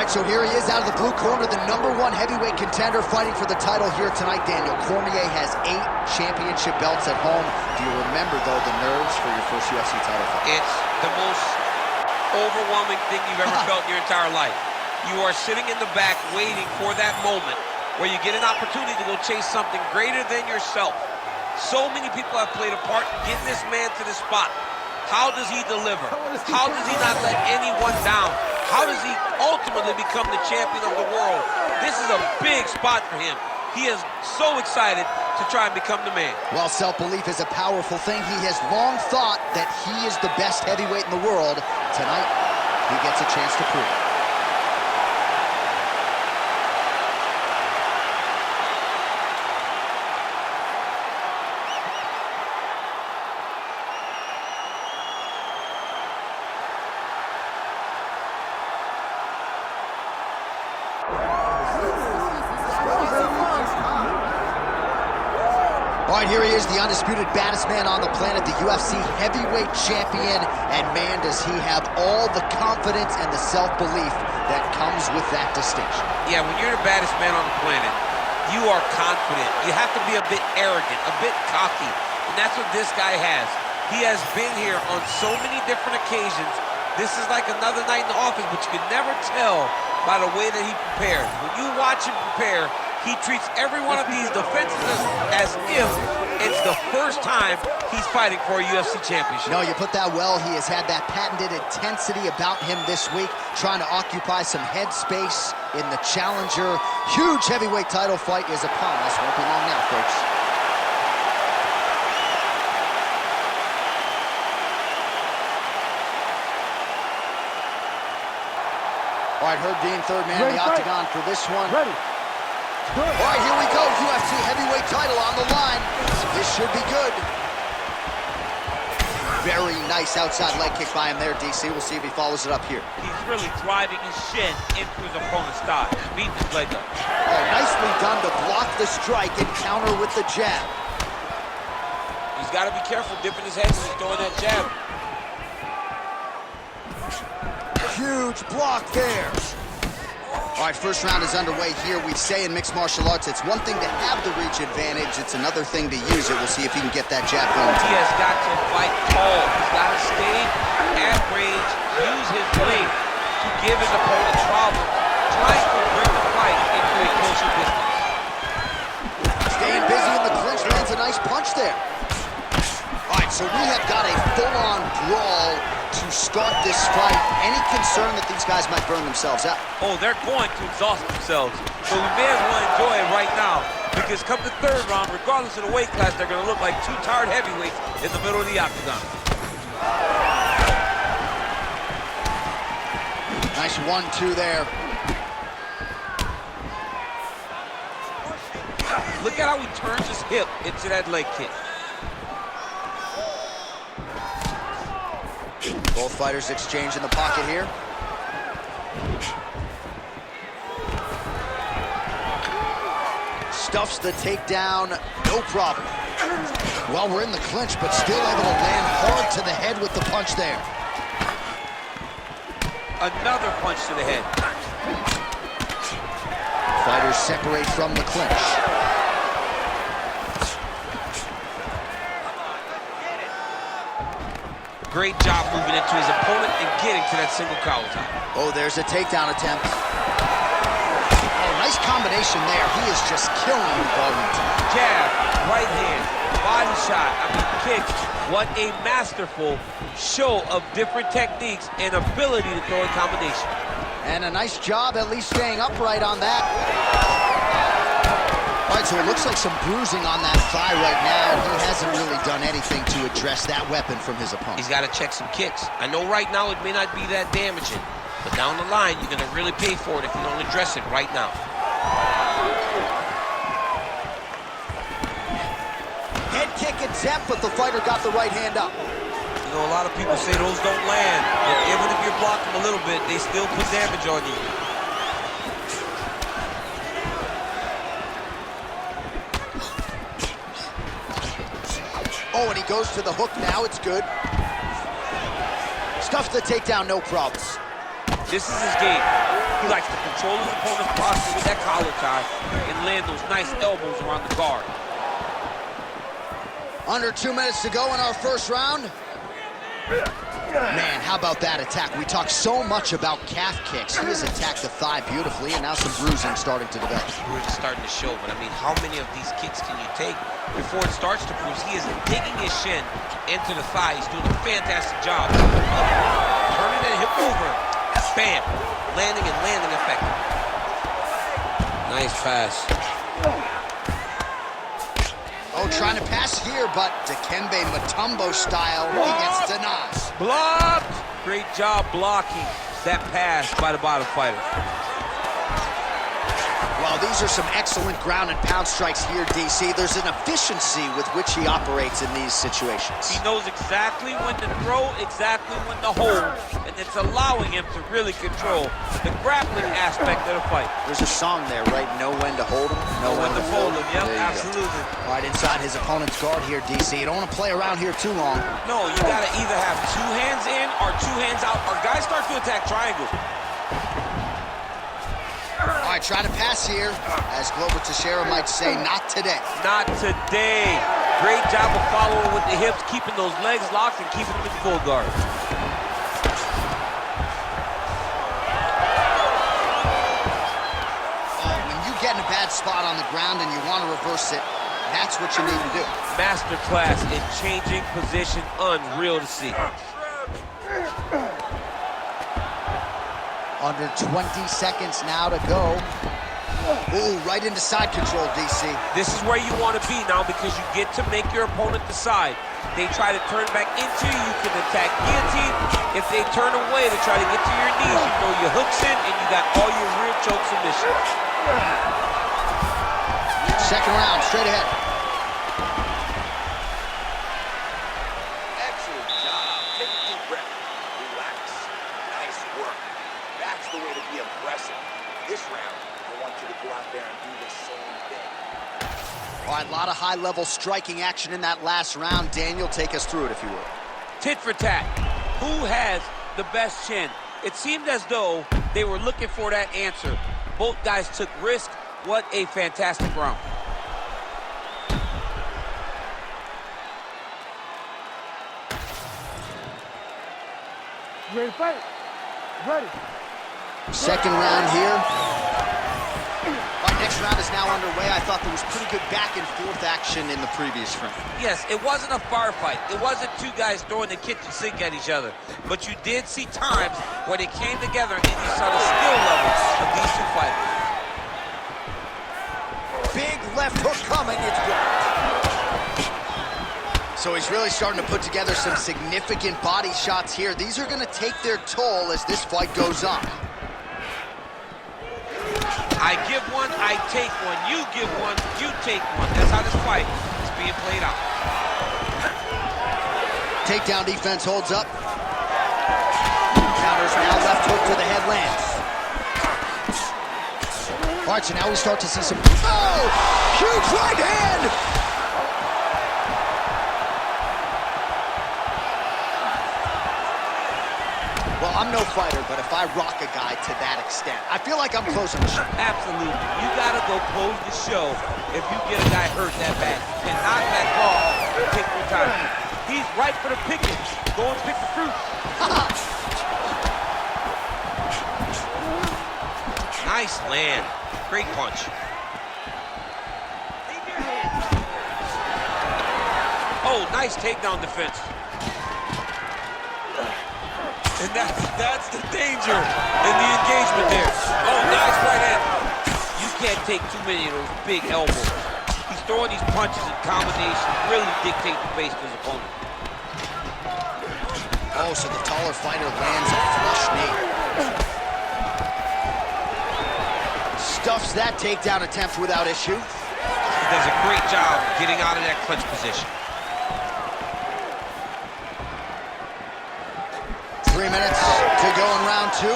So here he is out of the blue corner, the #1 heavyweight contender fighting for the title here tonight, Daniel. Cormier has 8 championship belts at home. Do you remember, though, the nerves for your first UFC title fight? It's the most overwhelming thing you've ever felt in your entire life. You are sitting in the back waiting for that moment where you get an opportunity to go chase something greater than yourself. So many people have played a part in getting this man to this spot. How does he deliver? How does he not let anyone down? How does he ultimately become the champion of the world? This is a big spot for him. He is so excited to try and become the man. While self-belief is a powerful thing, he has long thought that he is the best heavyweight in the world. Tonight, he gets a chance to prove it. All right, here he is, the undisputed baddest man on the planet, the UFC heavyweight champion. And man, does he have all the confidence and the self-belief that comes with that distinction. Yeah, when you're the baddest man on the planet, you are confident. You have to be a bit arrogant, a bit cocky. And that's what this guy has. He has been here on so many different occasions. This is like another night in the office, but you can never tell by the way that he prepares. When you watch him prepare, he treats every one of these defenses as if it's the first time he's fighting for a UFC championship. No, you put that well. He has had that patented intensity about him this week, trying to occupy some head space in the challenger. Huge heavyweight title fight is upon us. Won't be long now, folks. All right, Herb Dean, third man in the octagon for this one. Ready. All right, here we go. UFC heavyweight title on the line. This should be good. Very nice outside leg kick by him there, DC. We'll see if he follows it up here. He's really driving his shin into his opponent's thigh, beating his leg up. Oh, nicely done to block the strike and counter with the jab. He's got to be careful dipping his head when he's throwing that jab. Huge block there. All right, first round is underway here. We say in mixed martial arts, it's one thing to have the reach advantage. It's another thing to use it. We'll see if he can get that jab going. He has got to fight tall. He's got to stay at range, use his length to give his opponent problems, trying to bring the fight into a closer distance. Staying busy in the clinch, lands a nice punch there. All right, so we have got a full-on brawl to start this fight. Any concern that these guys might burn themselves out? Oh, they're going to exhaust themselves. So we may as well enjoy it right now, because come the third round, regardless of the weight class, they're going to look like two tired heavyweights in the middle of the octagon. Nice 1-2 there. Look at how he turns his hip into that leg kick. Both fighters exchange in the pocket here. Stuffs the takedown, no problem. Well, we're in the clinch, but still able to land hard to the head with the punch there. Another punch to the head. Fighters separate from the clinch. Great job moving into his opponent and getting to that single collar tie. Oh, there's a takedown attempt. Oh, nice combination there. He is just killing you, Bowman. Jab, right hand, body shot, kick. What a masterful show of different techniques and ability to throw in combination. And a nice job at least staying upright on that. All right, so it looks like some bruising on that thigh right now. He hasn't really done anything to address that weapon from his opponent. He's got to check some kicks. I know right now it may not be that damaging, but down the line, you're going to really pay for it if you don't address it right now. Head kick attempt, but the fighter got the right hand up. You know, a lot of people say those don't land, but even if you're blocking a little bit, they still put damage on you. Oh, and he goes to the hook now. It's good. Stuffs the takedown, no problems. This is his game. He likes to control his opponent's posture with that collar tie and land those nice elbows around the guard. Under 2 minutes to go in our first round. Man, how about that attack? We talk so much about calf kicks. He has attacked the thigh beautifully, and now some bruising starting to develop. Bruising starting to show, but I mean, how many of these kicks can you take before it starts to bruise? He is digging his shin into the thigh. He's doing a fantastic job. Turning that hip over. Bam! Landing and landing effective. Nice pass. Oh, trying to pass here, but Dikembe Mutombo style, he gets denied. Blocked! Great job blocking that pass by the bottom fighter. Well, these are some excellent ground and pound strikes here, DC. There's an efficiency with which he operates in these situations. He knows exactly when to throw, exactly when to hold, and it's allowing him to really control the grappling aspect of the fight. There's a song there, right? Know when to hold him, know when to fold him. Yep, absolutely. Right inside his opponent's guard here, DC. You don't want to play around here too long. No, you got to either have 2 hands in or 2 hands out, or guys start to attack triangles. All right, try to pass here. As Glover Teixeira might say, not today. Not today. Great job of following with the hips, keeping those legs locked and keeping them in full guard. When you get in a bad spot on the ground and you want to reverse it, that's what you need to do. Masterclass in changing position, unreal to see. Under 20 seconds now to go. Ooh, right into side control, DC. This is where you want to be now because you get to make your opponent decide. They try to turn back into you, you can attack guillotine. If they turn away to try to get to your knees, you throw your hooks in and you got all your rear choke submissions. Second round, straight ahead. Excellent job. Take a deep breath. Relax. Nice work. That's the way to be aggressive. This round, I want you to go out there and do the same thing. All right, a lot of high-level striking action in that last round. Daniel, take us through it, if you would. Tit for tat. Who has the best chin? It seemed as though they were looking for that answer. Both guys took risk. What a fantastic round. You ready to fight? Ready. Second round here. All right, next round is now underway. I thought there was pretty good back and forth action in the previous round. Yes, it wasn't a bar fight. It wasn't 2 guys throwing the kitchen sink at each other. But you did see times where they came together and you saw the skill levels of these 2 fighters. Big left hook coming, it's blocked. So he's really starting to put together some significant body shots here. These are going to take their toll as this fight goes on. I give one, I take one. You give one, you take one. That's how this fight is being played out. Takedown defense holds up. Counters now, left hook to the head lands. All right, so now we start to see some... Oh! Huge right hand! Well, I'm no fighter, but if I rock a guy to that extent, I feel like I'm closing the show. Absolutely. You gotta go close the show if you get a guy hurt that bad. You cannot back off and take your time. He's right for the picking. Go and pick the fruit. Nice land. Great punch. Oh, nice takedown defense. And that's the danger in the engagement there. Oh, nice right hand. You can't take too many of those big elbows. He's throwing these punches in combination, really dictate the pace to his opponent. Oh, so the taller fighter lands a flush knee. Stuffs that takedown attempt without issue. He does a great job getting out of that clinch position. 3 minutes to go in round 2.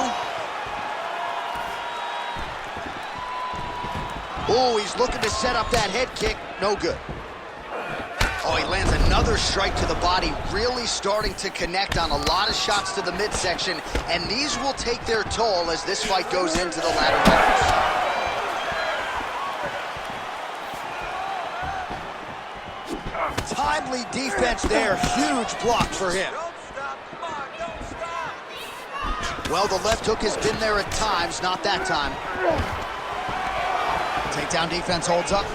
Oh, he's looking to set up that head kick. No good. Oh, he lands another strike to the body, really starting to connect on a lot of shots to the midsection, and these will take their toll as this fight goes into the latter rounds. Timely defense there, huge block for him. Don't stop, come on, don't stop. Well, the left hook has been there at times, not that time. Takedown defense holds up.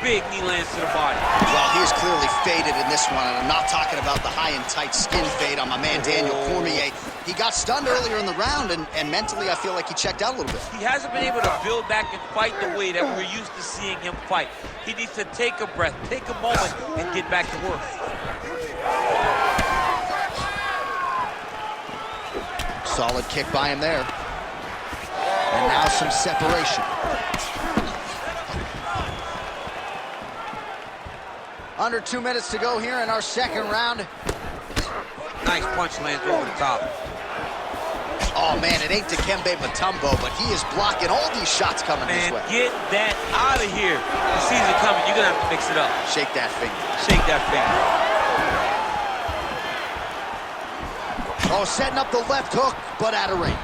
Big knee lands to the body. Well, he is clearly faded in this one, and I'm not talking about the high and tight skin fade on my man Daniel Cormier. He got stunned earlier in the round, and mentally I feel like he checked out a little bit. He hasn't been able to build back and fight the way that we're used to seeing him fight. He needs to take a breath, take a moment, and get back to work. Solid kick by him there. And now some separation. Under 2 minutes to go here in our second round. Nice punch lands over the top. Oh, man, it ain't Dikembe Mutombo, but he is blocking all these shots coming this way. Get that out of here. The season coming, you're going to have to mix it up. Shake that finger. Shake that finger. Oh, setting up the left hook, but out of range.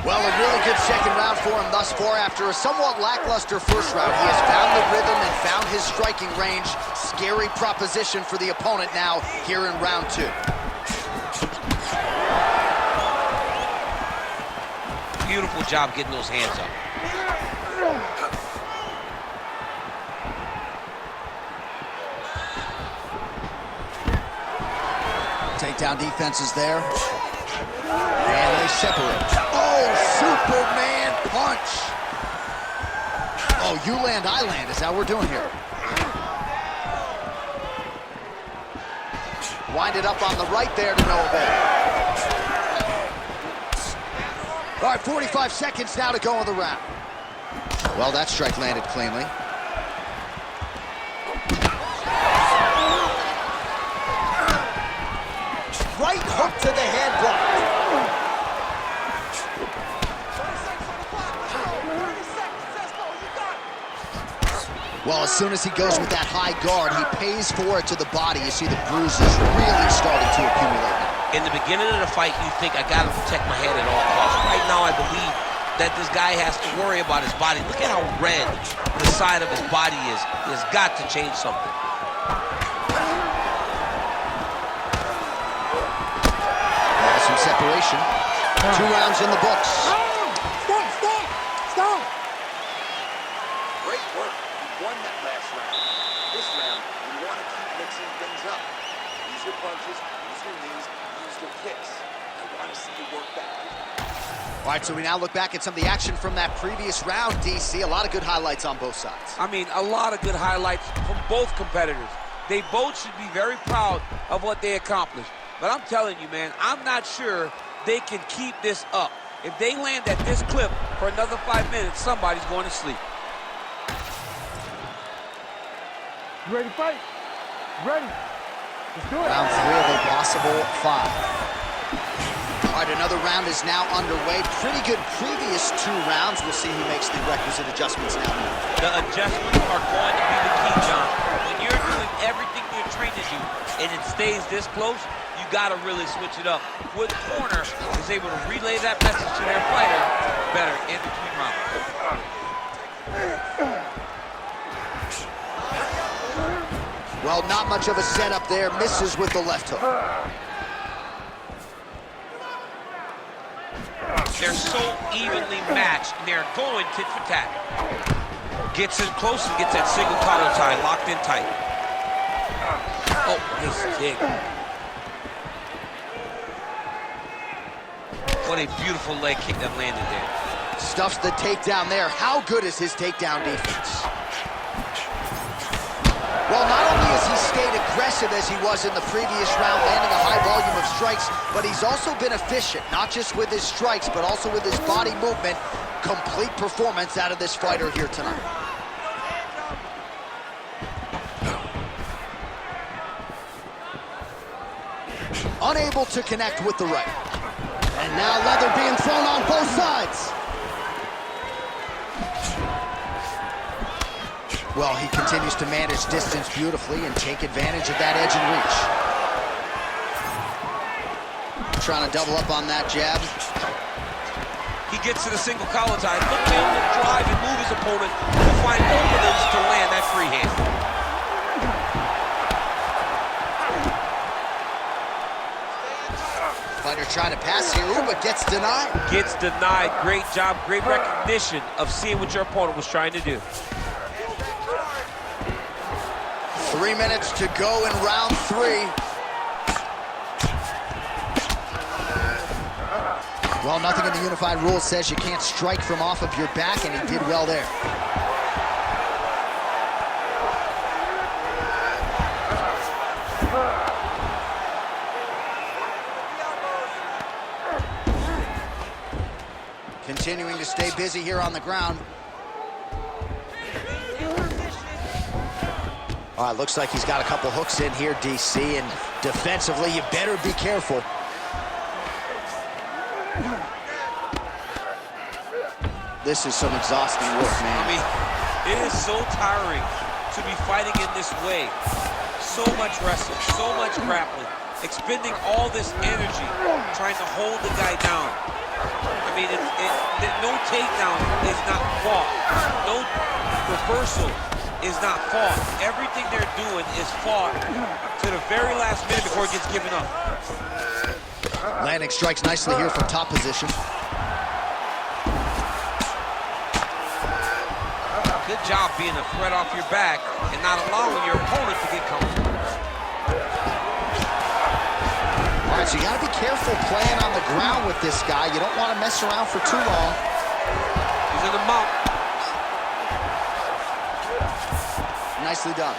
Well, a really good second round for him thus far. After a somewhat lackluster first round, he has found the rhythm and found his striking range. Scary proposition for the opponent now here in round 2. Beautiful job getting those hands up. Takedown defense is there. And they separate. Oh, Superman punch. Oh, you land, I land. Is that what we're doing here? Wind it up on the right there to no avail. All right, 45 seconds now to go in the round. Well, that strike landed cleanly. Right hook to the head block. Well, as soon as he goes with that high guard, he pays for it to the body. You see the bruises really starting to accumulate now. In the beginning of the fight, you think, I got to protect my head at all costs. Right now, I believe that this guy has to worry about his body. Look at how red the side of his body is. He has got to change something. Some separation. 2 rounds in the books. Stop! Great work. You won that last round. This round, you want to keep mixing things up. Use your punches, use your knees, use your kicks. I want to see you work back. All right, so we now look back at some of the action from that previous round, DC. A lot of good highlights on both sides. I mean, a lot of good highlights from both competitors. They both should be very proud of what they accomplished. But I'm telling you, man, I'm not sure they can keep this up. If they land at this clip for another 5 minutes, somebody's going to sleep. You ready to fight? Ready. Let's do it. Round 3 of a possible 5. All right, another round is now underway. Pretty good previous 2 rounds. We'll see who makes the requisite adjustments now. The adjustments are going to be the key, John. When you're doing everything you're trained to do and it stays this close, you got to really switch it up. Which corner is able to relay that message to their fighter better in between rounds? Well, not much of a setup there. Misses with the left hook. They're so evenly matched, and they're going tit for tat. Gets in close and gets that single collar tie locked in tight. Oh, nice kick. What a beautiful leg kick that landed there. Stuffs the takedown there. How good is his takedown defense? Well, not only has he stayed aggressive as he was in the previous round, landing a high volume of strikes, but he's also been efficient, not just with his strikes, but also with his body movement. Complete performance out of this fighter here tonight. Unable to connect with the right. And now leather being thrown on both sides. Well, he continues to manage distance beautifully and take advantage of that edge and reach. Trying to double up on that jab. He gets to the single collar tie. Look for him to drive and move his opponent to find openings to land that free hand. Fighter trying to pass here, but gets denied. Gets denied. Great job, great recognition of seeing what your opponent was trying to do. 3 minutes to go in round 3. Well, nothing in the unified rules says you can't strike from off of your back, and he did well there. Continuing to stay busy here on the ground. All right, looks like he's got a couple hooks in here, DC, and defensively, you better be careful. This is some exhausting work, man. I mean, it is so tiring to be fighting in this way. So much wrestling, so much grappling, expending all this energy, trying to hold the guy down. I mean, no takedown is not fought. No reversal is not fought. Everything they're doing is fought to the very last minute before it gets given up. Landing strikes nicely here from top position. Good job being a threat off your back and not allowing your opponent to get comfortable. All right, so you gotta be careful playing on the ground with this guy. You don't want to mess around for too long. He's in the mount. Nicely done.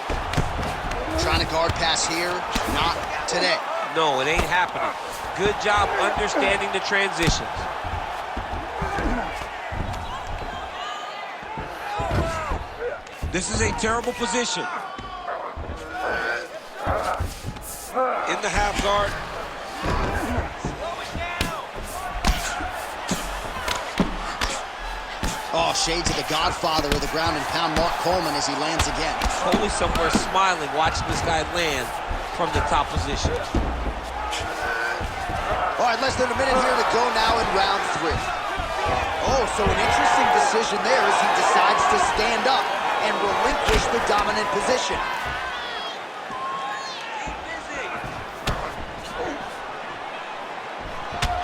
Trying to guard pass here, not today. No, it ain't happening. Good job understanding the transitions. This is a terrible position. In the half guard. Oh, shades of the godfather of the ground and pound, Mark Coleman, as he lands again. Totally somewhere smiling, watching this guy land from the top position. All right, less than a minute here to go now in round 3. Oh, so an interesting decision there as he decides to stand up and relinquish the dominant position.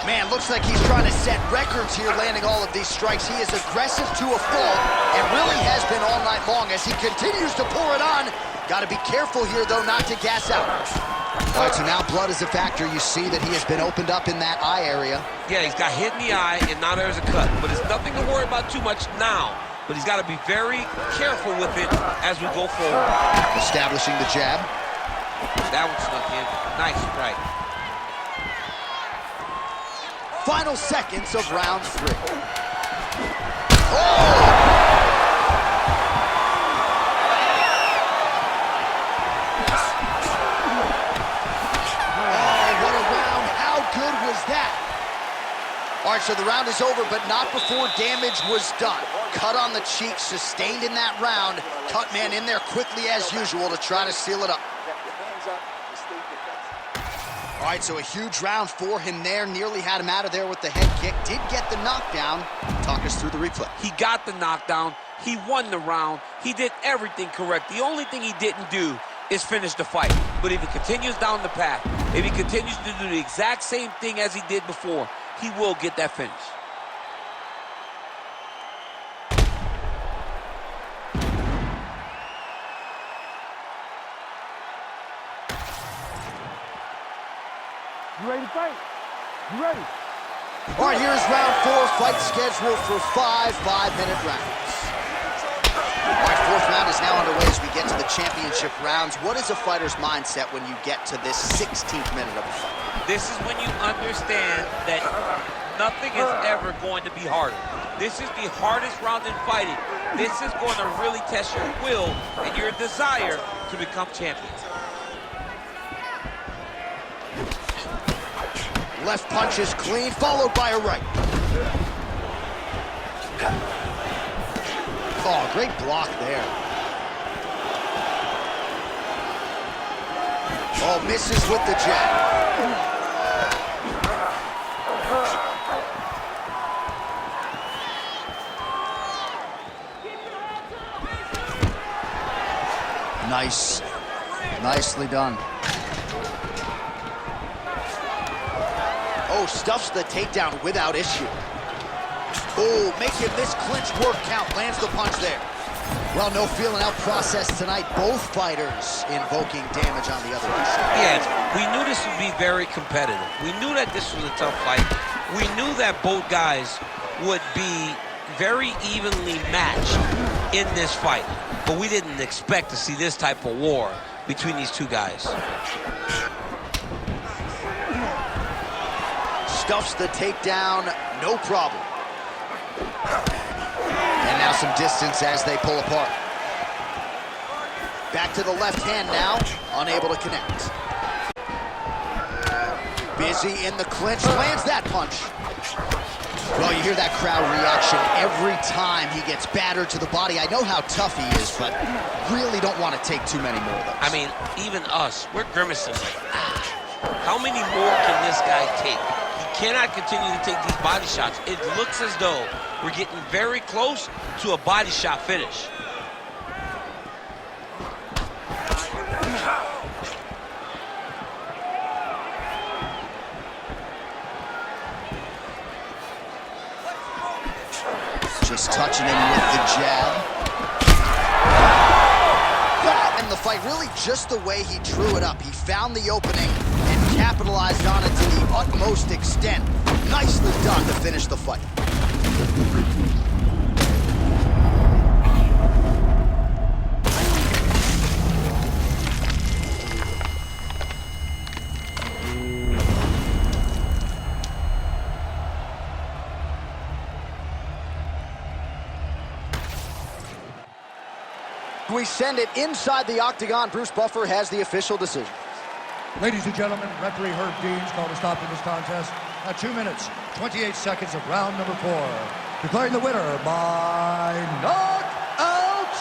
Man, looks like he's trying to set records here, landing all of these strikes. He is aggressive to a fault and really has been all night long as he continues to pour it on. Got to be careful here, though, not to gas out. All right, so now blood is a factor. You see that he has been opened up in that eye area. Yeah, he's got hit in the eye, and now there's a cut. But it's nothing to worry about too much now. But he's got to be very careful with it as we go forward. Establishing the jab. That one snuck in. Nice strike. Final seconds of round 3. Oh! All right, so the round is over, but not before damage was done. Cut on the cheek, sustained in that round. Cut man in there quickly as usual to try to seal it up. All right, so a huge round for him there. Nearly had him out of there with the head kick. Did get the knockdown. Talk us through the replay. He got the knockdown. He won the round. He did everything correct. The only thing he didn't do is finish the fight. But if he continues down the path, if he continues to do the exact same thing as he did before, he will get that finish. You ready to fight? You ready? All right, here's round 4. Fight scheduled for 5 5-minute rounds. All right, 4th round is now underway as we get to the championship rounds. What is a fighter's mindset when you get to this 16th minute of a fight? This is when you understand that nothing is ever going to be harder. This is the hardest round in fighting. This is going to really test your will and your desire to become champion. Left punch is clean, followed by a right. Oh, great block there. Oh, misses with the jab. Nice. Nicely done. Oh, stuffs the takedown without issue. Oh, making this clinch work count. Lands the punch there. Well, no feeling out process tonight. Both fighters invoking damage on the other side. Yeah, we knew this would be very competitive. We knew that this was a tough fight. We knew that both guys would be very evenly matched in this fight. But we didn't expect to see this type of war between these two guys. Stuffs the takedown, no problem. And now some distance as they pull apart. Back to the left hand now, unable to connect. Busy in the clinch, lands that punch. Well, you hear that crowd reaction every time he gets battered to the body. I know how tough he is, but really don't want to take too many more of those. I mean, even us, we're grimacing like, how many more can this guy take? He cannot continue to take these body shots. It looks as though we're getting very close to a body shot finish. Just touching him with the jab. And the fight really just the way he drew it up. He found the opening and capitalized on it to the utmost extent. Nicely done to finish the fight. We send it inside the octagon. Bruce Buffer has the official decision. Ladies and gentlemen, referee Herb Dean's called a stop to this contest at 2 minutes, 28 seconds of round number 4. Declaring the winner by knockout